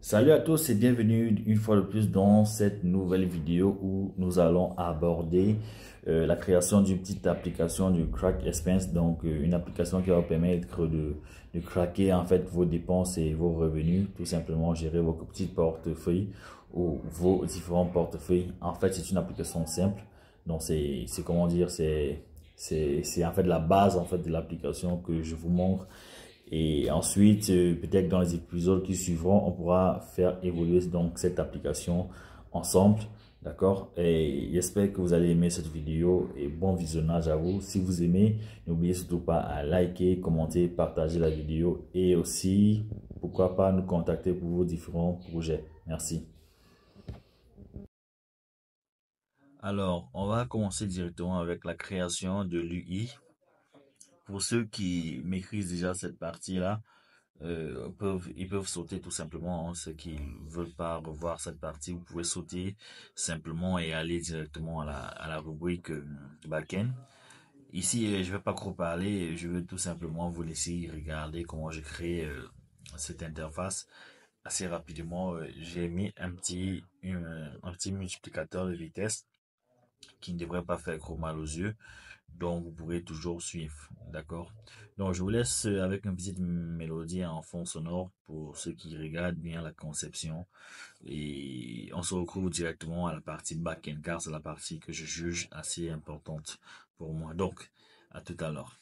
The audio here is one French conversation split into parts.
Salut à tous et bienvenue une fois de plus dans cette nouvelle vidéo où nous allons aborder la création d'une petite application du Crack Expense, donc une application qui va vous permettre de craquer en fait vos dépenses et vos revenus, tout simplement gérer vos petits portefeuilles ou vos différents portefeuilles. En fait, c'est une application simple, donc c'est comment dire, c'est en fait la base en fait de l'application que je vous montre. Et ensuite, peut-être dans les épisodes qui suivront, on pourra faire évoluer donc cette application ensemble. D'accord? Et j'espère que vous allez aimer cette vidéo et bon visionnage à vous. Si vous aimez, n'oubliez surtout pas à liker, commenter, partager la vidéo et aussi, pourquoi pas, nous contacter pour vos différents projets. Merci. Alors, on va commencer directement avec la création de l'UI. Pour ceux qui maîtrisent déjà cette partie-là, ils peuvent sauter tout simplement, hein. Ceux qui veulent pas revoir cette partie, vous pouvez sauter simplement et aller directement à la rubrique backend. Ici, je vais pas trop parler, je veux tout simplement vous laisser regarder comment je crée cette interface. Assez rapidement, j'ai mis un petit multiplicateur de vitesse qui ne devrait pas faire trop mal aux yeux. Donc, vous pourrez toujours suivre. D'accord? Donc, je vous laisse avec une petite mélodie en fond sonore pour ceux qui regardent bien la conception. Et on se retrouve directement à la partie back-end car c'est la partie que je juge assez importante pour moi. Donc, à tout à l'heure.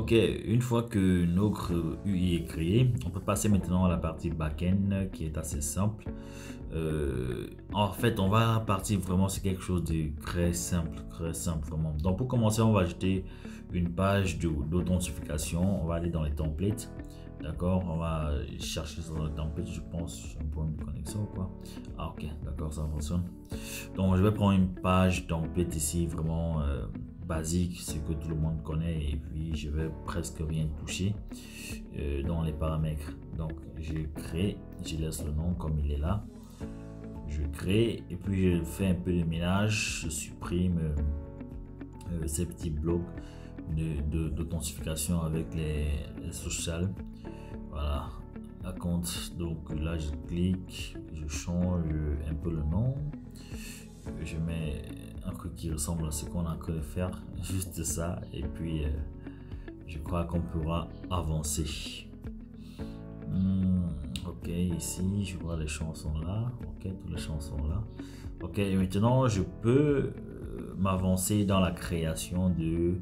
Ok, une fois que notre UI est créé, on peut passer maintenant à la partie back-end qui est assez simple. En fait, on va partir vraiment sur quelque chose de très simple vraiment. Donc pour commencer, on va ajouter une page d'authentification. On va aller dans les templates. D'accord, on va chercher sur le template, je pense, j'ai un problème de connexion ou quoi. Ah ok, d'accord, ça fonctionne. Donc je vais prendre une page template ici, vraiment basique, ce que tout le monde connaît, et puis je vais presque rien toucher dans les paramètres. Donc je crée, je laisse le nom comme il est là. Je crée et puis je fais un peu de ménage, je supprime ces petits blocs d'authentification avec les sociales. Voilà, la compte. Donc là, je clique, je change un peu le nom. Je mets un truc qui ressemble à ce qu'on a en train de faire, juste ça. Et puis, je crois qu'on pourra avancer. Ok, ici, je vois les chansons là. Ok, toutes les chansons là. Ok, maintenant, je peux m'avancer dans la création de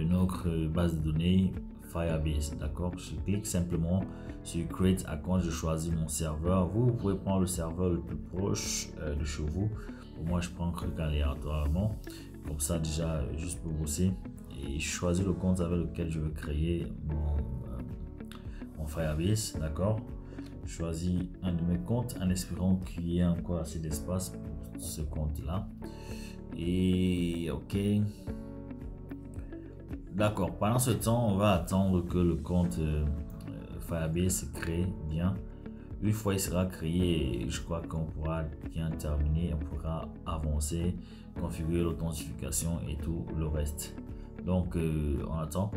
notre base de données Firebase. D'accord, je clique simplement sur Create Account, je choisis mon serveur. Vous pouvez prendre le serveur le plus proche de chez vous. Pour moi, je prends un truc aléatoirement, comme ça déjà, juste pour bosser. Et je choisis le compte avec lequel je veux créer mon Firebase. D'accord, je choisis un de mes comptes en espérant qu'il y ait encore assez d'espace pour ce compte là. Et ok, d'accord, pendant ce temps on va attendre que le compte Firebase se crée bien. Une fois il sera créé, je crois qu'on pourra bien terminer, on pourra avancer, configurer l'authentification et tout le reste. Donc on attend.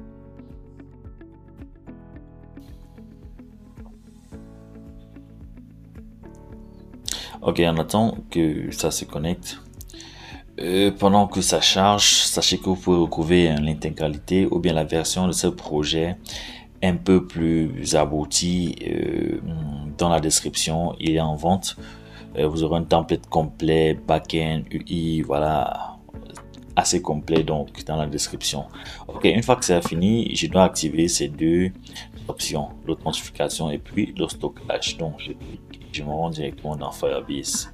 Ok, on attend que ça se connecte. Pendant que ça charge, sachez que vous pouvez retrouver l'intégralité ou bien la version de ce projet un peu plus abouti dans la description. Il est en vente. Vous aurez un template complet, backend, UI, voilà, assez complet donc dans la description. Ok, une fois que c'est fini, je dois activer ces deux options, l'authentification et puis le stockage. Donc je me rends directement dans Firebase.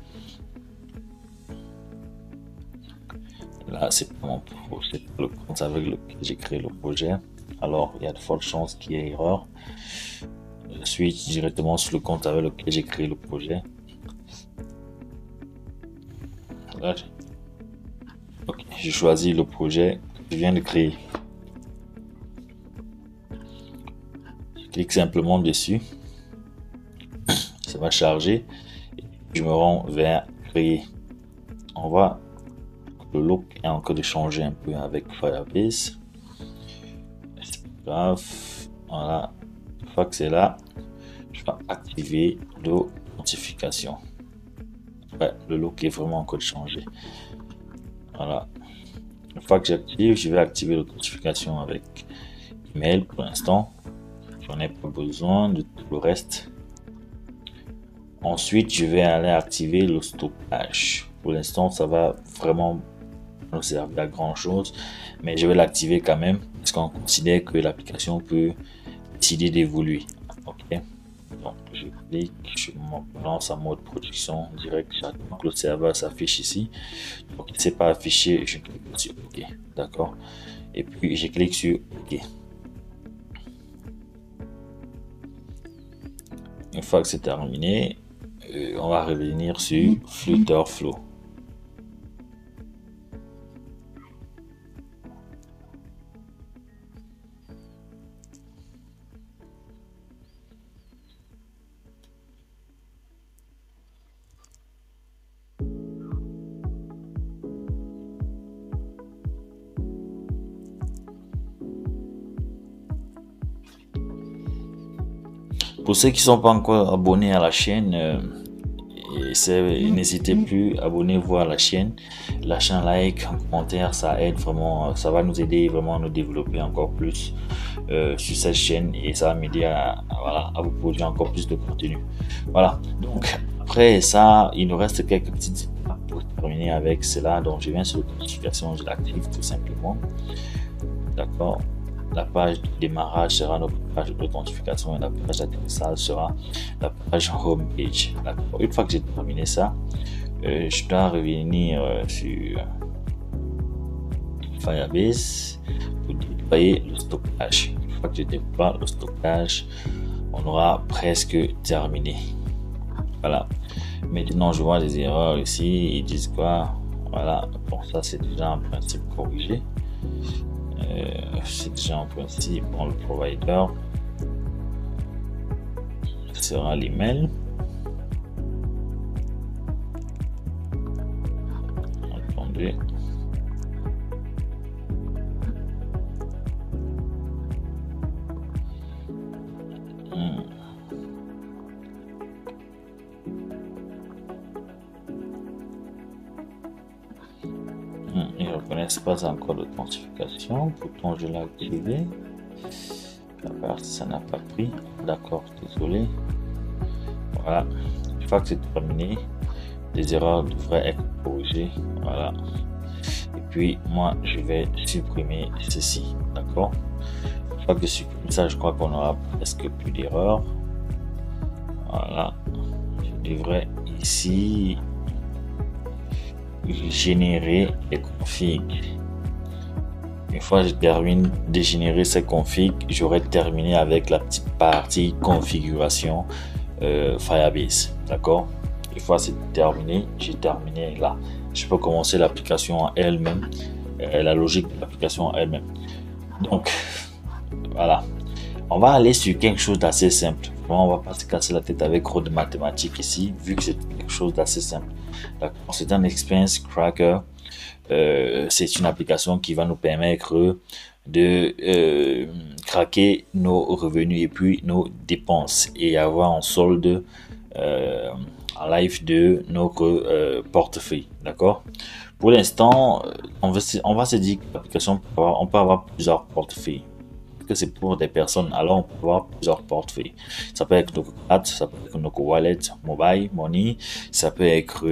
Là, c'est mon projet, le compte avec lequel j'ai créé le projet. Alors, il y a de fortes chances qu'il y ait erreur. Je suis directement sur le compte avec lequel j'ai créé le projet. Là, ok, j'ai choisi le projet que je viens de créer. Je clique simplement dessus. Ça va charger. Je me rends vers créer. On voit le look est encore de changer un peu avec Firebase. Grave, voilà. Une fois que c'est là, je vais activer l'authentification. Ouais, le look est vraiment encore changé. Voilà. Une fois que j'active, je vais activer l'authentification avec email pour l'instant. J'en ai pas besoin de tout le reste. Ensuite, je vais aller activer le stockage. Pour l'instant, ça va vraiment nous servir à grand chose, mais je vais l'activer quand même parce qu'on considère que l'application peut décider d'évoluer. Ok, donc je clique, je me lance en mode production direct. J'attends que le serveur s'affiche ici. Donc il ne s'est pas affiché, je clique sur OK, d'accord, et puis je clique sur OK. Une fois que c'est terminé, on va revenir sur Flutterflow. Pour ceux qui ne sont pas encore abonnés à la chaîne, n'hésitez plus, abonnez-vous à la chaîne, lâchez un like, un commentaire, ça aide vraiment, ça va nous aider vraiment à nous développer encore plus sur cette chaîne et ça va m'aider voilà, à vous produire encore plus de contenu. Voilà, donc après ça, il nous reste quelques petites étapes pour terminer avec cela. Donc je viens sur l'authentification, je l'active tout simplement. D'accord. la page de démarrage sera notre page d'authentification et la page d'atterrissage sera la page home page. Une fois que j'ai terminé ça, je dois revenir sur Firebase pour déployer le stockage. Une fois que je déploie le stockage, on aura presque terminé. Voilà. Maintenant, je vois des erreurs ici. Ils disent quoi? Voilà. Bon, ça, c'est déjà en principe corrigé. C'est déjà en principe. Bon, le provider sera l'email. Attendez. Ils ne reconnaissent pas encore d'authentification, pourtant je l'ai activé. Ça n'a pas pris. D'accord, désolé. Voilà. Une fois que c'est terminé, les erreurs devraient être corrigées. Voilà. Et puis moi je vais supprimer ceci. D'accord. Une fois que je supprime ça, je crois qu'on aura presque plus d'erreurs. Voilà. Je devrais ici générer les configs. Une fois que je termine de générer ces configs, j'aurai terminé avec la petite partie configuration Firebase. D'accord. Une fois c'est terminé, j'ai terminé là. Je peux commencer l'application en elle-même, la logique de l'application en elle-même. Donc voilà, on va aller sur quelque chose d'assez simple. On va pas se casser la tête avec trop de mathématiques ici, vu que c'est quelque chose d'assez simple. C'est un expense tracker. C'est une application qui va nous permettre de craquer nos revenus et puis nos dépenses et avoir en solde en live de notre portefeuille. D'accord. Pour l'instant, on va se dire que l'application, on peut avoir plusieurs portefeuilles. Que c'est pour des personnes, alors on peut avoir plusieurs portefeuilles. Ça peut être notre carte, ça peut être notre wallet, mobile money, ça peut être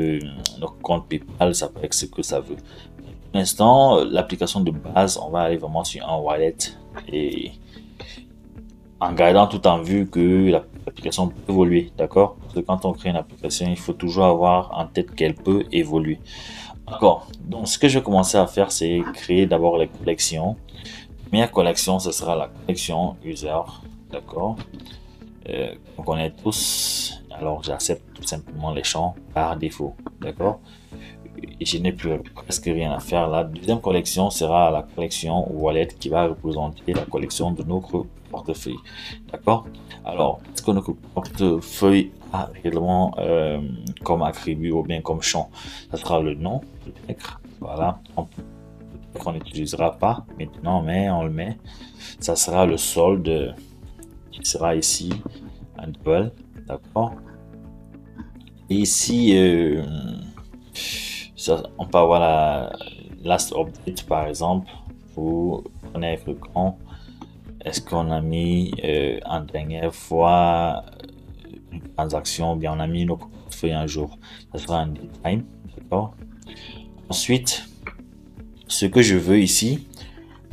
notre compte PayPal, ça peut être ce que ça veut. Pour l'instant, l'application de base, on va aller vraiment sur un wallet et en gardant tout en vue que l'application peut évoluer, d'accord? Parce que quand on crée une application, il faut toujours avoir en tête qu'elle peut évoluer. D'accord. Donc, ce que je vais commencer à faire, c'est créer d'abord les collections. Première collection, ce sera la collection user, d'accord. On connaît tous, alors j'accepte tout simplement les champs par défaut, d'accord. Et je n'ai plus presque rien à faire. La deuxième collection sera la collection wallet qui va représenter la collection de notre portefeuille, d'accord. Alors, est-ce que notre portefeuille a réellement comme attribut ou bien comme champ? Ça sera le nom, peut-être, voilà. Qu'on n'utilisera pas maintenant, mais on le met. Ça sera le solde qui sera ici un double, d'accord. Et ici on peut avoir la last update par exemple pour connaître quand est-ce qu'on a mis en dernière fois une transaction, bien on a mis nos portefeuilles un jour. Ça sera un time, d'accord. Ensuite, ce que je veux ici,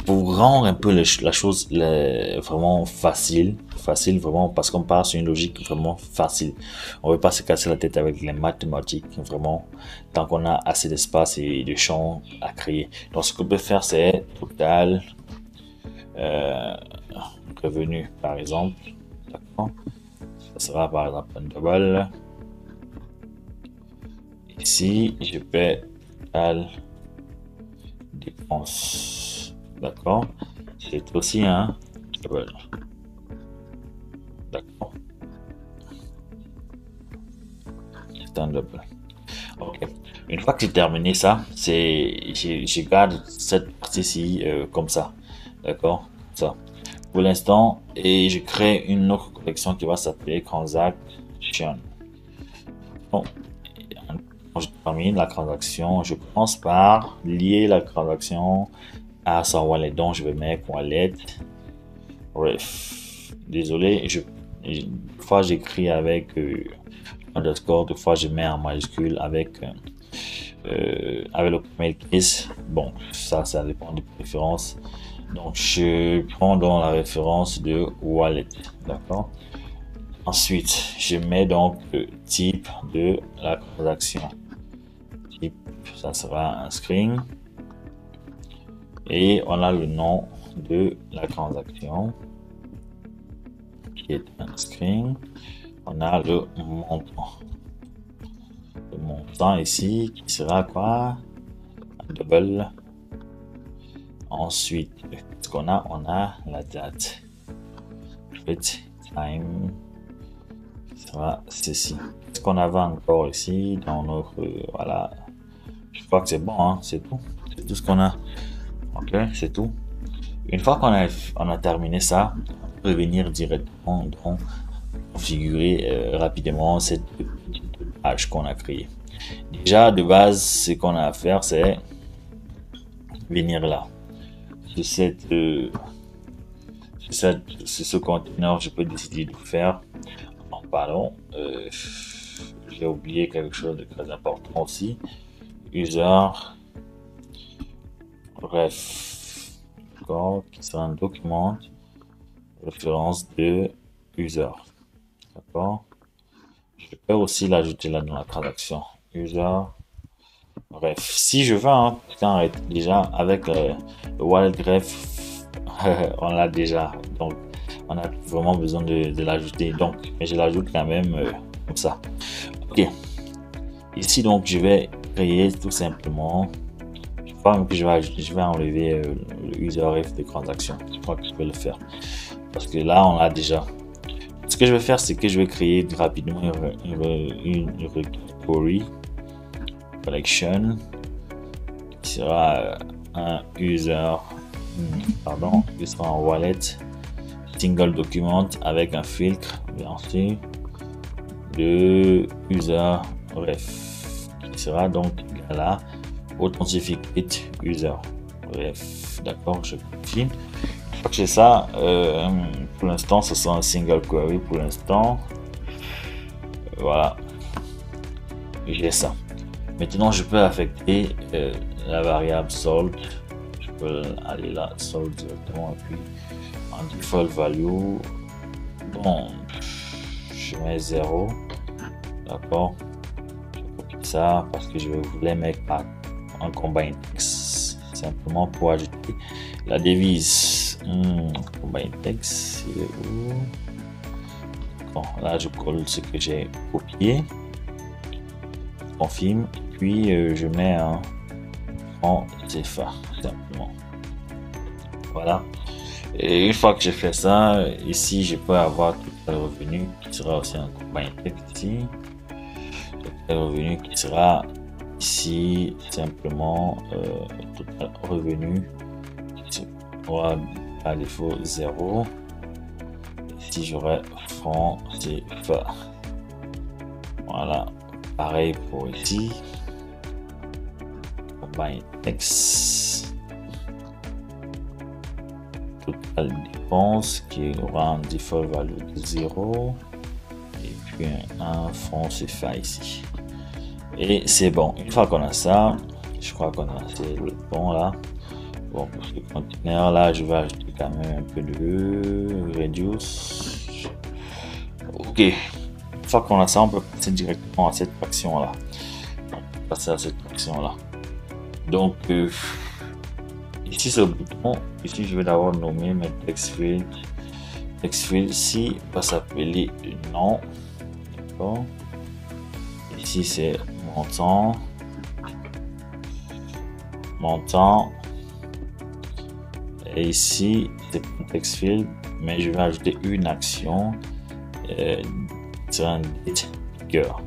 pour rendre un peu la chose vraiment facile vraiment, parce qu'on part sur une logique vraiment facile. On veut pas se casser la tête avec les mathématiques, vraiment, tant qu'on a assez d'espace et de champs à créer. Donc, ce qu'on peut faire, c'est total revenu, par exemple. D'accord. Ça sera par exemple un double. Ici, je peux total dépenses, d'accord. C'est aussi un double, d'accord. C'est un double. Ok. Une fois que j'ai terminé ça, je garde cette partie-ci comme ça, d'accord. Ça. Pour l'instant, et je crée une autre collection qui va s'appeler transaction. Bon. Quand je termine la transaction, je commence par lier la transaction à son wallet. Donc, je vais mettre wallet. Bref, désolé, des fois j'écris avec underscore, des fois je mets en majuscule avec le premier case. Bon, ça dépend des préférences. Donc, je prends dans la référence de wallet. D'accord. Ensuite, je mets donc le type de la transaction. Type, ça sera un string. Et on a le nom de la transaction qui est un string. On a le montant. Le montant ici qui sera quoi? Un double. Ensuite, ce qu'on a, on a la date. Create time sera ceci. Ce qu'on avait encore ici dans notre voilà. Je crois que c'est bon, hein, c'est tout. C'est tout ce qu'on a. Ok, c'est tout. Une fois on a terminé ça, on peut venir directement dans configurer rapidement cette page qu'on a créée. Déjà de base, ce qu'on a à faire, c'est venir là. De ce conteneur, je peux décider de faire en parlant. J'ai oublié quelque chose de très important aussi. User ref, d'accord, qui sera un document référence de user, d'accord. Je peux aussi l'ajouter là dans la transaction. User ref. Si je veux, hein, déjà avec le wallet ref, on l'a déjà. Donc, on a vraiment besoin de l'ajouter. Donc, mais je l'ajoute quand même comme ça. Ok. Ici, donc, je vais créer tout simplement. Je crois que je vais enlever le user ref de transaction. Je crois que je peux le faire. Parce que là, on l'a déjà. Ce que je vais faire, c'est que je vais créer rapidement une query collection qui sera un user, pardon, qui sera un wallet single document avec un filtre, bien sûr, de user ref qui sera donc égal à authenticate user ref. D'accord, je confirme. Que j'ai ça, pour l'instant, ce sera un single query pour l'instant. Voilà, j'ai ça. Maintenant, je peux affecter la variable sold. Je peux aller là, sold directement, et puis en default value, bon, je mets 0. D'accord, je copie ça parce que je voulais mettre en combine text simplement pour ajouter la devise. Combine text, il est où? Bon, là je colle ce que j'ai copié, je confirme, puis je mets un en CFA simplement. Voilà. Et une fois que j'ai fait ça, ici je peux avoir tout le revenu qui sera aussi un combine text ici. Total revenu qui sera ici simplement total revenu qui sera à défaut 0. Si j'aurais franc CFA. Voilà, pareil pour ici. Combine text. Total dépense qui aura un default value de 0. Et puis un franc CFA ici. Et c'est bon. Une fois qu'on a ça, je crois qu'on a assez le bon là. Bon, pour ce conteneur là, je vais ajouter quand même un peu de reduce. Ok. Une fois qu'on a ça, on peut passer directement à cette action là. On peut passer à cette action là. Donc, ici c'est le bouton. Ici, je vais d'abord nommer mes text field. Text field ici va s'appeler nom. D'accord. Ici c'est montant. Et ici c'est text field, mais je vais ajouter une action sur un date cœur.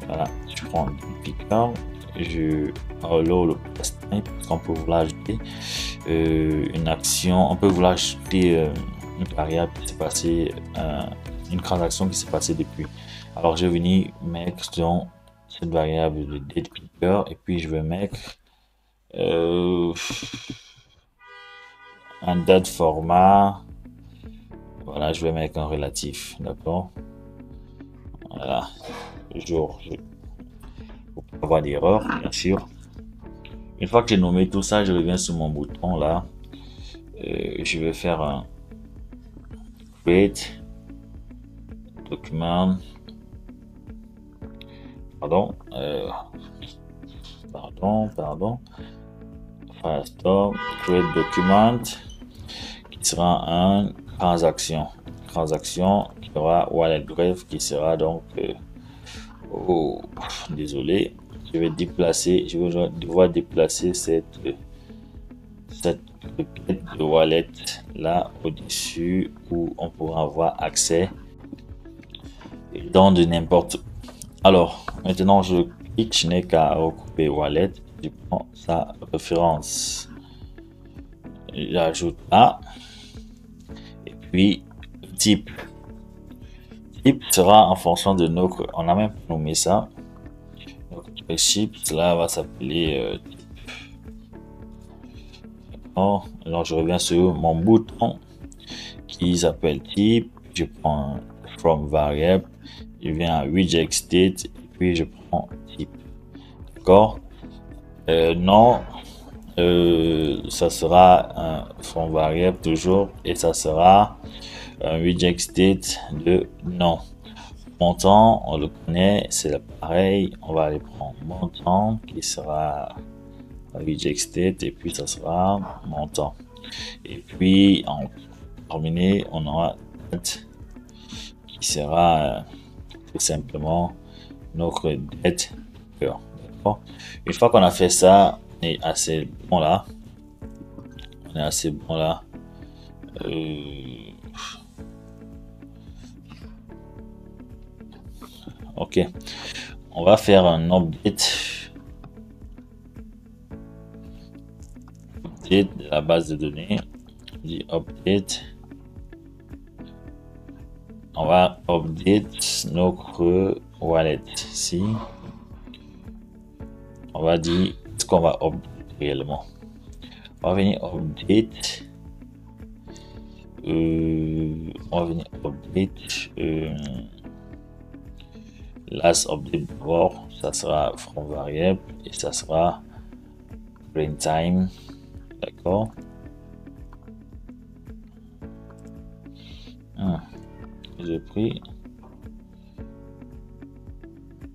Voilà, je prends un piqueur, je reload le plastique parce qu'on peut vouloir ajouter une action, on peut vouloir ajouter une variable qui s'est passée, une transaction qui s'est passée depuis. Alors je vais venir mettre dans cette variable de date picker et puis je vais mettre un date format. Voilà, je vais mettre un relatif, d'accord. Voilà, jour, pour pas avoir d'erreur, bien sûr. Une fois que j'ai nommé tout ça, je reviens sur mon bouton là. Je vais faire un create document. Pardon. Pardon. Firestorm create document qui sera un transaction. Transaction qui aura wallet grave qui sera donc désolé, je vais devoir déplacer cette requête de wallet là au-dessus où on pourra avoir accès dans de n'importe où. Alors, maintenant je clique, je n'ai qu'à recouper wallet, je prends sa référence, j'ajoute là, et puis type. Type sera en fonction de notre, on a même nommé ça, notre type, cela va s'appeler alors je reviens sur mon bouton qui s'appelle type, je prends from variable, je viens à reject state et puis je prends type. D'accord. Non, ça sera un from variable toujours et ça sera un reject state de non. Montant, on le connaît, c'est pareil, on va aller prendre montant qui sera reject state et puis ça sera montant. Et puis en terminé, on aura qui sera tout simplement notre dette. D'accord. Une fois qu'on a fait ça, on est assez bon là. On est assez bon là. Ok. On va faire un update. Update de la base de données. On dit update. On va update notre wallet ici. On va dire ce qu'on va update réellement. On va venir update. On va venir update. Last update d'abord, ça sera from variable et ça sera print time. D'accord. J'ai pris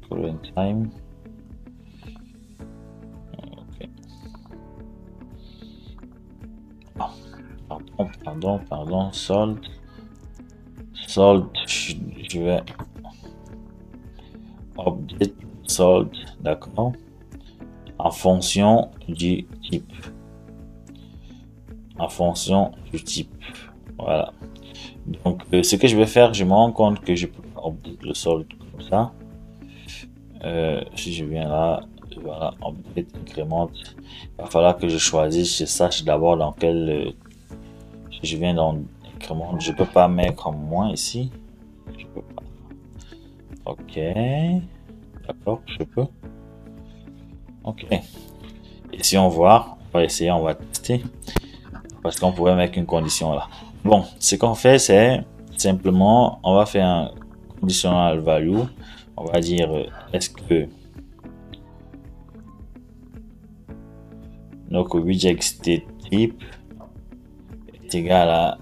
current time. Okay. Pardon, sold, je vais update sold, d'accord, en fonction du type, voilà. Donc ce que je vais faire, je me rends compte que je peux update le solde comme ça. Si je viens là, voilà, update incrémente, il va falloir que je choisisse, je sache d'abord dans quel je viens dans incrémente. Je peux pas mettre moins ici, je peux pas. Ok, d'accord, je peux. Ok, et si on voit, on va essayer, on va tester, parce qu'on pourrait mettre une condition là. Bon, ce qu'on fait, c'est simplement, on va faire un conditional value. On va dire, est-ce que notre reject state type est égal à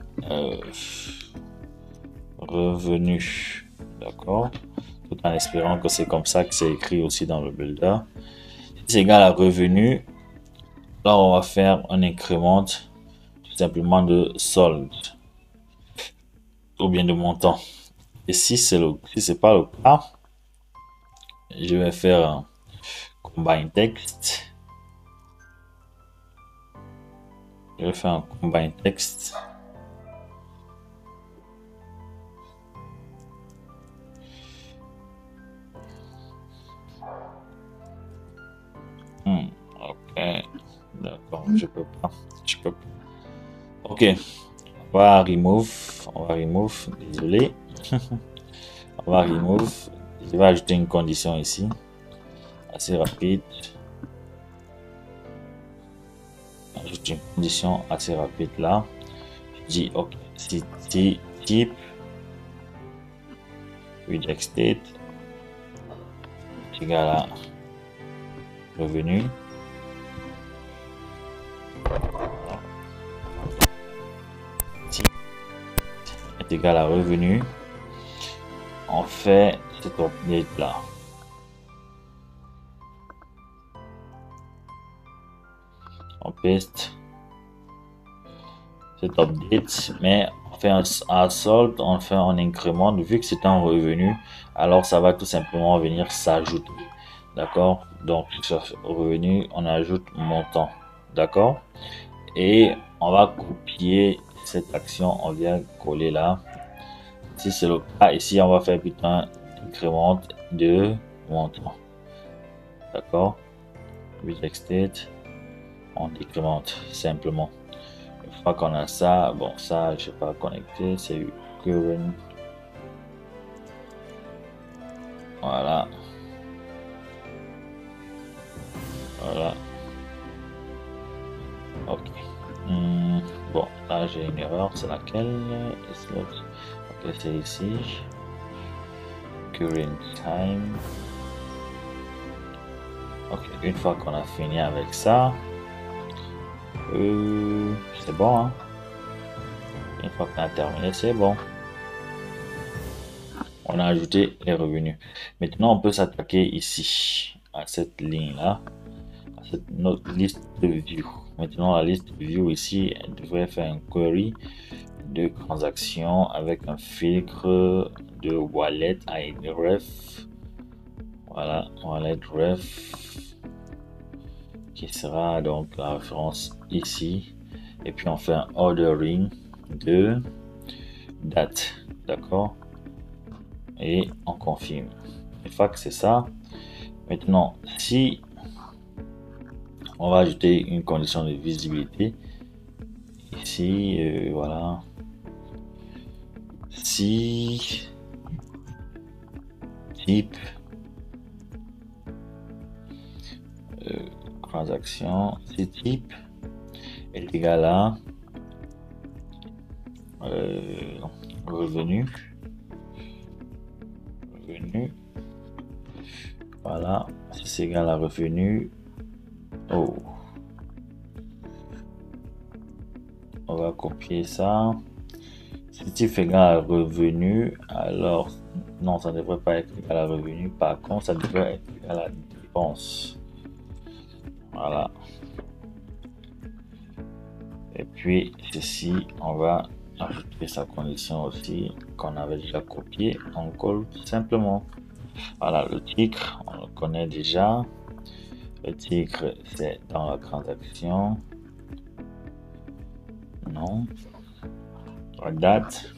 revenu, d'accord, tout en espérant que c'est comme ça que c'est écrit aussi dans le builder. Si c'est égal à revenu, là on va faire un incrément tout simplement de solde ou bien de montant. Et si c'est pas le cas, je vais faire un combine text. Je vais faire un combine text. Ok, d'accord, je peux pas. Ok, on va remove, désolé. On va remove. Je vais ajouter une condition ici, assez rapide. Ajoute une condition assez rapide là. Je dis ok, si type reject state égal à revenu. est égal à revenu. On fait cette update là. On paste cette update, mais on fait un solde, on fait un incrément. Vu que c'est un revenu, alors ça va tout simplement venir s'ajouter. D'accord? Donc, revenu, on ajoute montant. D'accord? Et on va copier cette action, on vient coller là. Si c'est le cas, ici, on va faire plutôt un incrément de montant. D'accord? Reject state, on décrémente simplement. Une fois qu'on a ça, bon, ça, je sais pas connecter, c'est current. Voilà. Voilà. Ok. Bon, là j'ai une erreur, c'est laquelle? Ok, c'est ici. Current time. Ok, une fois qu'on a fini avec ça, c'est bon, hein? Une fois qu'on a terminé, c'est bon. On a ajouté les revenus. Maintenant, on peut s'attaquer ici, à cette ligne-là, à notre liste de view. Maintenant, la liste de view ici, elle devrait faire un query de transactions avec un filtre de wallet ID ref. Voilà, wallet ref qui sera donc la référence ici. Et puis on fait un ordering de date, d'accord? Et on confirme. Une fois que c'est ça, maintenant si on va ajouter une condition de visibilité ici, voilà. Si type transaction, si type est égal à revenu, voilà, si c'est égal à revenu, oh, on va copier ça. Si type est égal à revenu, alors non, ça ne devrait pas être égal à revenu, par contre ça devrait être égal à dépense. Voilà. Et puis ceci, on va ajouter sa condition aussi qu'on avait déjà copié. On colle tout simplement. Voilà, le titre, on le connaît déjà. Le titre, c'est dans la transaction. Non. La date,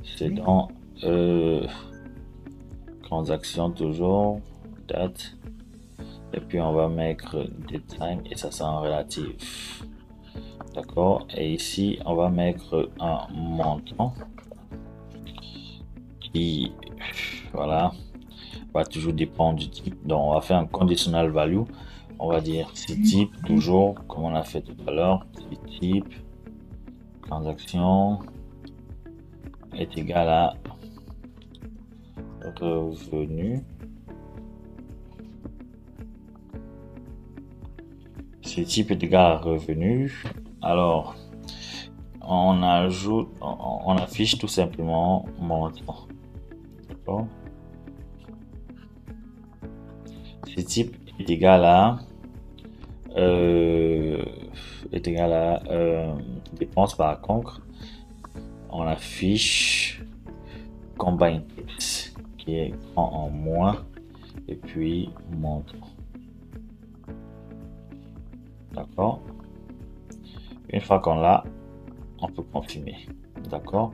c'est dans transaction toujours. Date. Et puis on va mettre time et ça sera en relatif. D'accord. Et ici, on va mettre un montant qui, voilà, va toujours dépendre du type. Donc on va faire un conditional value. On va dire si type toujours comme on a fait tout à l'heure, si type transaction est égal à revenu. Si type est égal à revenu, alors on ajoute, on affiche tout simplement montant. D'accord. Si type est égal à dépense, par contre on affiche combine text qui est en moins et puis montant. D'accord. Une fois qu'on l'a, on peut confirmer. D'accord.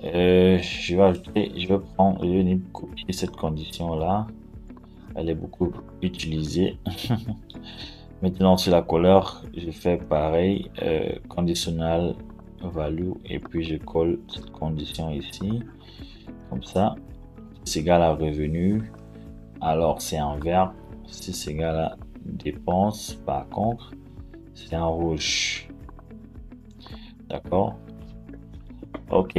Je vais prendre, je vais copier cette condition là. Elle est beaucoup utilisée. Maintenant sur la couleur, je fais pareil, conditional value et puis je colle cette condition ici, comme ça. Si c'est égal à revenu, alors c'est en vert. Si c'est égal à dépense, par contre, c'est en rouge. D'accord. Ok.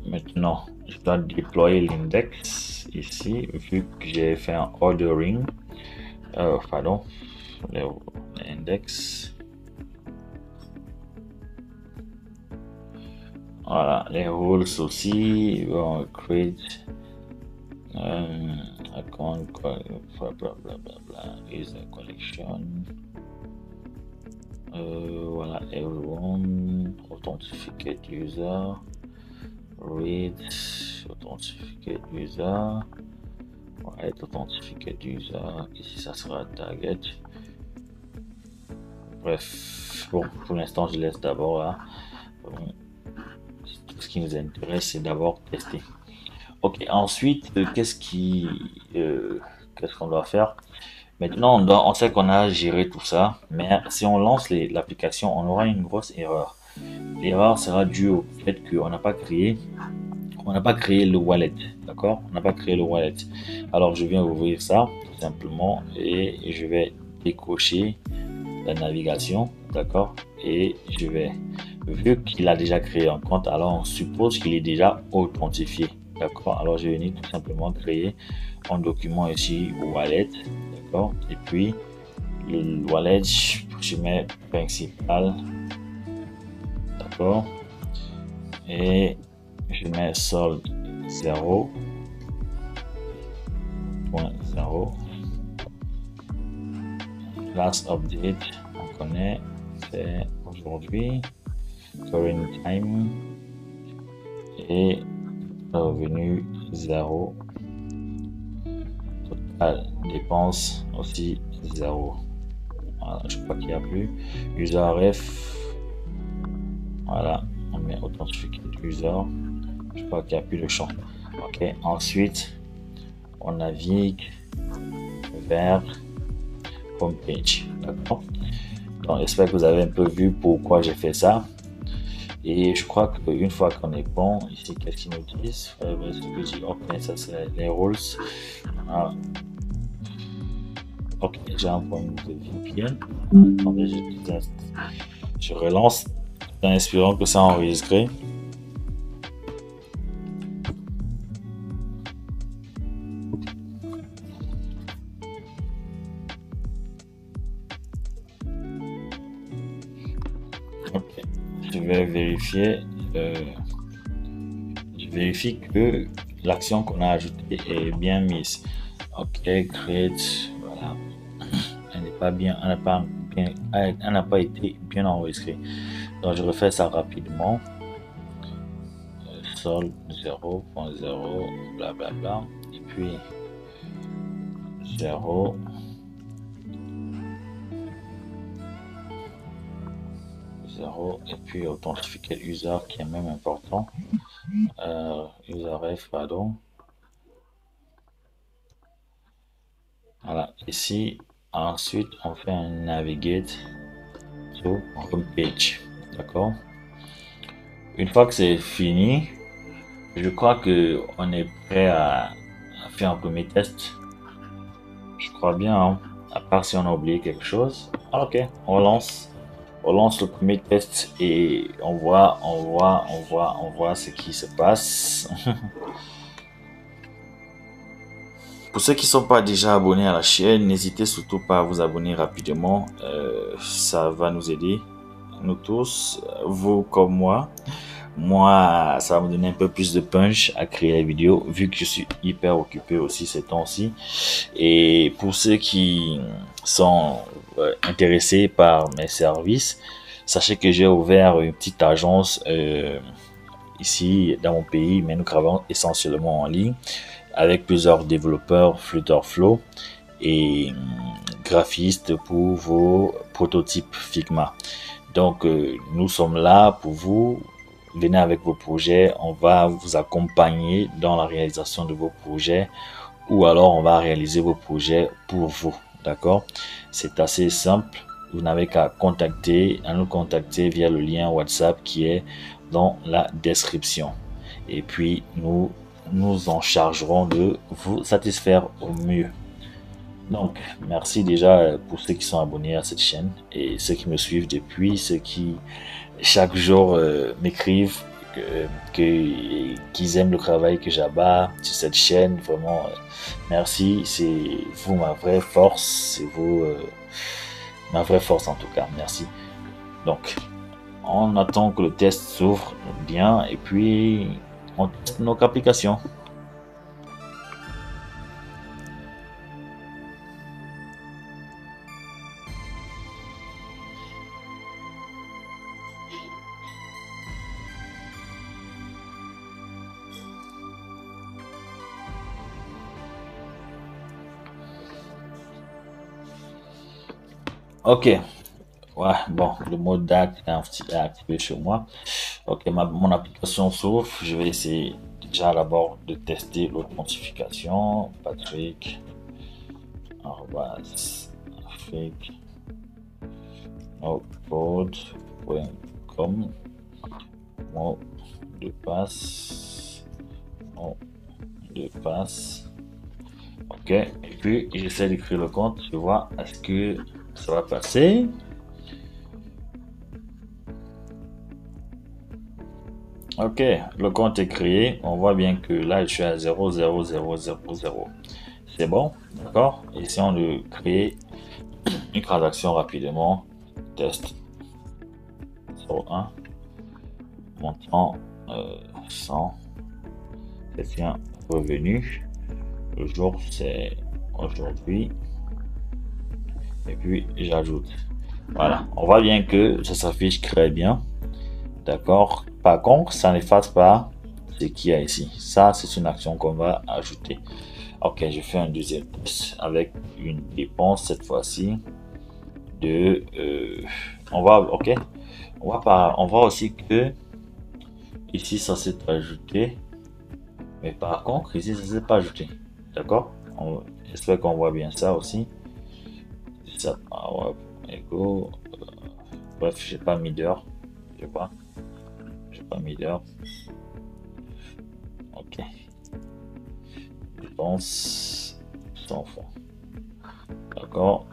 Maintenant, je dois déployer l'index ici, vu que j'ai fait un ordering. Pardon, l'index. Voilà, les rules aussi vont create account, blah blah blah blah blah, user collection. Voilà, everyone, authenticate user, read, authenticate user, right, authenticate user, ici ça sera target. Bref, bon, pour l'instant je laisse d'abord là. Bon, tout ce qui nous intéresse c'est d'abord tester. Ok, ensuite, qu'est-ce qu'on doit faire? Maintenant, on sait qu'on a géré tout ça, mais si on lance l'application, on aura une grosse erreur. L'erreur sera due au fait on n'a pas créé le wallet, d'accord? On n'a pas créé le wallet. Alors, je viens ouvrir ça, tout simplement, et je vais décocher la navigation, d'accord? Et vu qu'il a déjà créé un compte, alors on suppose qu'il est déjà authentifié, d'accord? Alors, je vais venir tout simplement créer un document ici, wallet, d'accord? Et puis, le wallet, je mets principal, d'accord? Et je mets solde 0.0. Last update, on connaît, c'est aujourd'hui. Current time et revenu 0. Total dépense aussi 0. Voilà, je crois qu'il n'y a plus. User ref. Voilà, on met authenticate user. Je crois qu'il n'y a plus de champ. Ok, ensuite on navigue vers homepage. D'accord. Donc j'espère que vous avez un peu vu pourquoi j'ai fait ça. Et je crois qu'une fois qu'on est bon, ici, qu'est-ce qu'ils nous disent? Ok, ça c'est les rules. Ah. Ok, j'ai un point de VPN. Attendez, je relance en espérant que ça a enregistré. Ok, je vais vérifier. Je vérifie que l'action qu'on a ajoutée est bien mise. Ok, create, voilà. Elle n'est pas bien, elle n'a pas été bien enregistrée. Donc je refais ça rapidement. Sol 0.0, blablabla. Et puis 0. 0 et puis authentifier user qui est même important. User ref, pardon. Voilà, ici, ensuite, on fait un navigate to homepage. D'accord? Une fois que c'est fini, je crois que on est prêt à faire un premier test. Je crois bien, hein? À part si on a oublié quelque chose. Ah, ok, on lance le premier test et on voit ce qui se passe. Pour ceux qui ne sont pas déjà abonnés à la chaîne, n'hésitez surtout pas à vous abonner rapidement. Ça va nous aider, nous tous, vous comme moi. Moi, ça va me donner un peu plus de punch à créer la vidéo, vu que je suis hyper occupé aussi ces temps-ci. Et pour ceux qui sont intéressés par mes services, sachez que j'ai ouvert une petite agence ici dans mon pays, mais nous travaillons essentiellement en ligne avec plusieurs développeurs Flutter Flow et graphistes pour vos prototypes Figma. Donc, nous sommes là pour vous. Venez avec vos projets, on va vous accompagner dans la réalisation de vos projets ou alors on va réaliser vos projets pour vous. D'accord? C'est assez simple. Vous n'avez qu'à nous contacter via le lien WhatsApp qui est dans la description. Et puis, nous en chargerons de vous satisfaire au mieux. Donc, merci déjà pour ceux qui sont abonnés à cette chaîne et ceux qui me suivent depuis, ceux qui chaque jour m'écrivent qu'ils aiment le travail que j'abats sur cette chaîne. Vraiment, merci. C'est vous ma vraie force. C'est vous ma vraie force en tout cas. Merci. Donc, on attend que le test s'ouvre bien et puis on teste notre application. Ok, ouais, bon, le mode DAC est activé chez moi. Ok, mon application s'ouvre. Je vais essayer déjà d'abord de tester l'authentification. Patrick, arobase, Afrique, outboard.com, mot de passe, mot de passe. Ok, et puis j'essaie d'écrire le compte. Je vois, est-ce que ça va passer? Ok, le compte est créé. On voit bien que là, je suis à 0,0000. C'est bon, d'accord? Et si on veut créer une transaction rapidement, test 01, montant 100, c'est un revenu. Le jour, c'est aujourd'hui. Et puis, j'ajoute. Voilà, on voit bien que ça s'affiche très bien. D'accord? Par contre, ça n'efface pas ce qu'il y a ici. Ça, c'est une action qu'on va ajouter. Ok, je fais un deuxième test avec une dépense cette fois-ci de on va ok, on voit aussi que ici ça s'est ajouté, mais par contre ici ça s'est pas ajouté. D'accord? J'espère qu'on voit bien ça aussi. Ça, ouais, ego, bref, j'ai pas mis d'heure. Je sais pas, j'ai pas mis d'heure. Ok, dépense 100 francs. D'accord?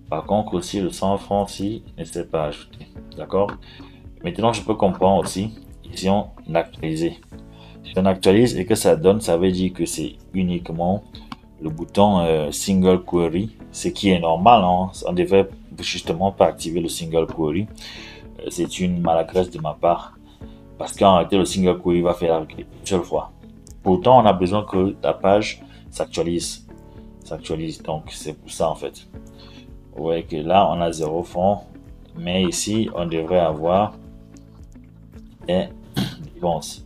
Par contre aussi le 100 francs si ne s'est pas ajouté. D'accord? Maintenant je peux comprendre aussi si on actualise. Si on actualise et que ça donne, ça veut dire que c'est uniquement le bouton single query, ce qui est normal, hein. On devrait justement pas activer le single query. C'est une maladresse de ma part parce qu'en réalité le single query va faire la requête une seule fois. Pourtant on a besoin que la page s'actualise, donc c'est pour ça en fait. Vous voyez que là on a 0 francs, mais ici on devrait avoir des dépenses.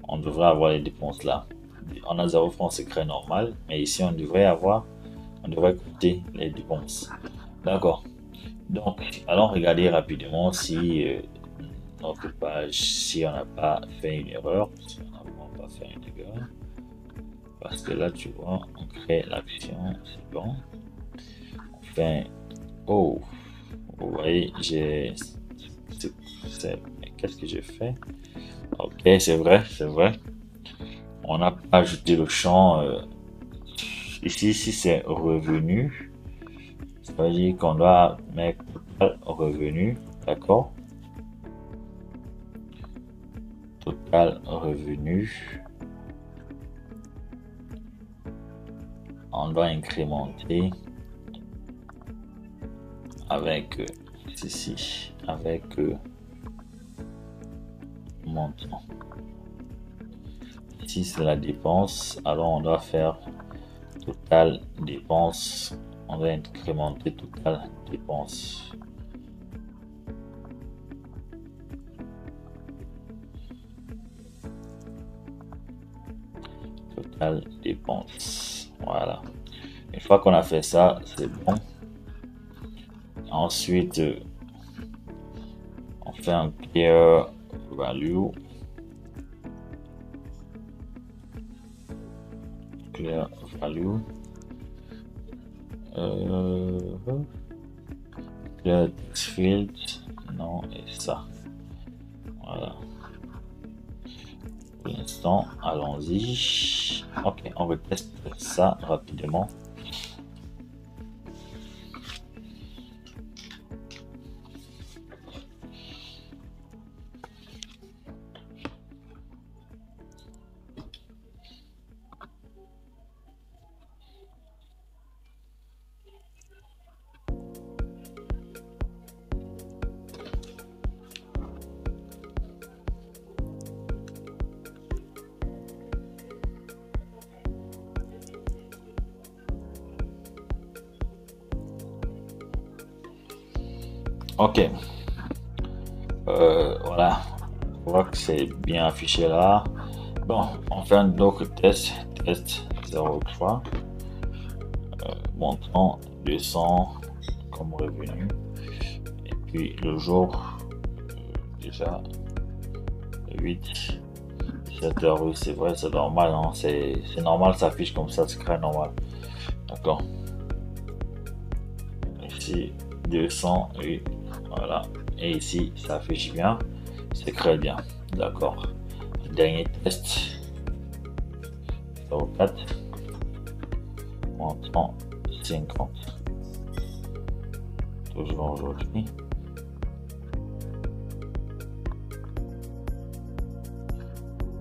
On devrait avoir les dépenses là. On a 0 francs secret normal, mais ici on devrait compter les dépenses. D'accord. Donc, allons regarder rapidement si notre page, si on n'a pas fait une erreur, si on n'a vraiment pas fait une erreur. Parce que là, tu vois, on crée l'action, c'est bon. On fait, oh, vous voyez, qu'est-ce que j'ai fait? Ok, c'est vrai, c'est vrai. On n'a pas ajouté le champ. Ici, si c'est revenu, ça veut dire qu'on doit mettre total revenu, d'accord? Total revenu. On doit incrémenter avec ceci, avec montant. Ici, c'est la dépense. Alors, on doit faire total dépense. On doit incrémenter total dépense. Total dépense. Voilà. Une fois qu'on a fait ça, c'est bon. Ensuite, on fait un clear value. Clear value. Clear text field. Non, et ça. Voilà. Pour l'instant, allons-y. Ok, on va tester ça rapidement. Ok, voilà, on voit que c'est bien affiché là. Bon, on fait un autre test, test 03, montant 200 comme revenu. Et puis le jour, déjà 8, 7 heures, oui, c'est vrai, c'est normal, hein, c'est normal, ça affiche comme ça, c'est très normal. D'accord. Ici, 200, oui, voilà. Et ici, ça affiche bien, c'est très bien. D'accord. Dernier test, 04, montant 50. Toujours aujourd'hui.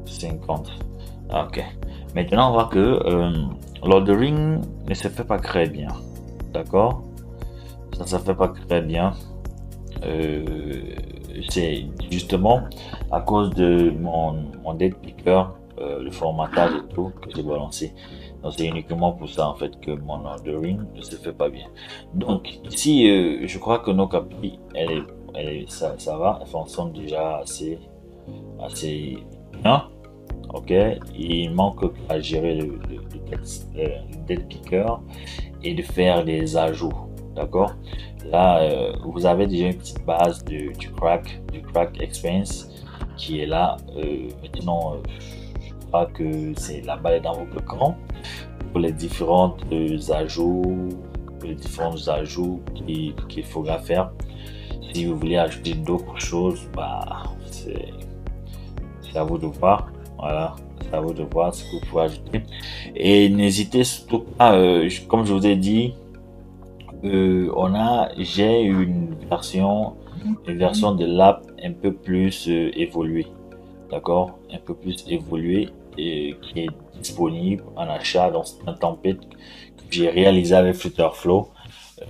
50. Ok. Maintenant, on voit que l'ordering ne se fait pas très bien. D'accord? Ça ne se fait pas très bien. Euh, c'est justement à cause de mon date picker, le formatage et tout que j'ai balancé. Donc c'est uniquement pour ça en fait que mon ordering ne se fait pas bien. Donc ici, je crois que nos capis, ça va, elles fonctionnent déjà assez bien. Ok, il manque à gérer le date picker et de faire des ajouts. D'accord? Là, vous avez déjà une petite base du crack experience qui est là. Maintenant, je crois que c'est la balle est dans votre camp pour les différents ajouts qu'il faudra faire. Si vous voulez ajouter d'autres choses, bah, c'est à vous de voir. Voilà, c'est à vous de voir ce que vous pouvez ajouter. Et n'hésitez surtout pas, comme je vous ai dit, j'ai une version de l'app un peu plus évoluée, d'accord, un peu plus évoluée et qui est disponible en achat dans un template que j'ai réalisé avec Flutterflow.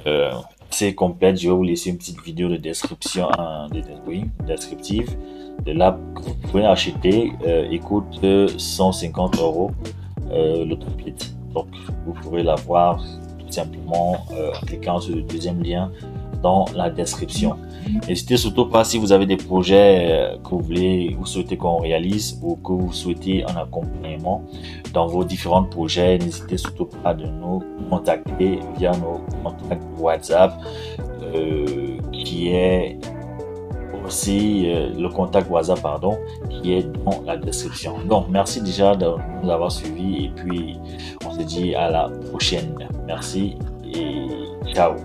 Euh, c'est complète. Je vais vous laisser une petite vidéo de description, oui, descriptive de l'app que vous pouvez acheter. Il coûte 150 euros le template. Donc, vous pourrez l'avoir tout simplement en cliquant sur le deuxième lien dans la description. N'hésitez surtout pas si vous avez des projets que vous souhaitez qu'on réalise ou que vous souhaitez un accompagnement dans vos différents projets. N'hésitez surtout pas de nous contacter via nos contacts WhatsApp qui est aussi le contact WhatsApp pardon qui est dans la description. Donc merci déjà de nous avoir suivis et puis on se dit à la prochaine. Merci et ciao.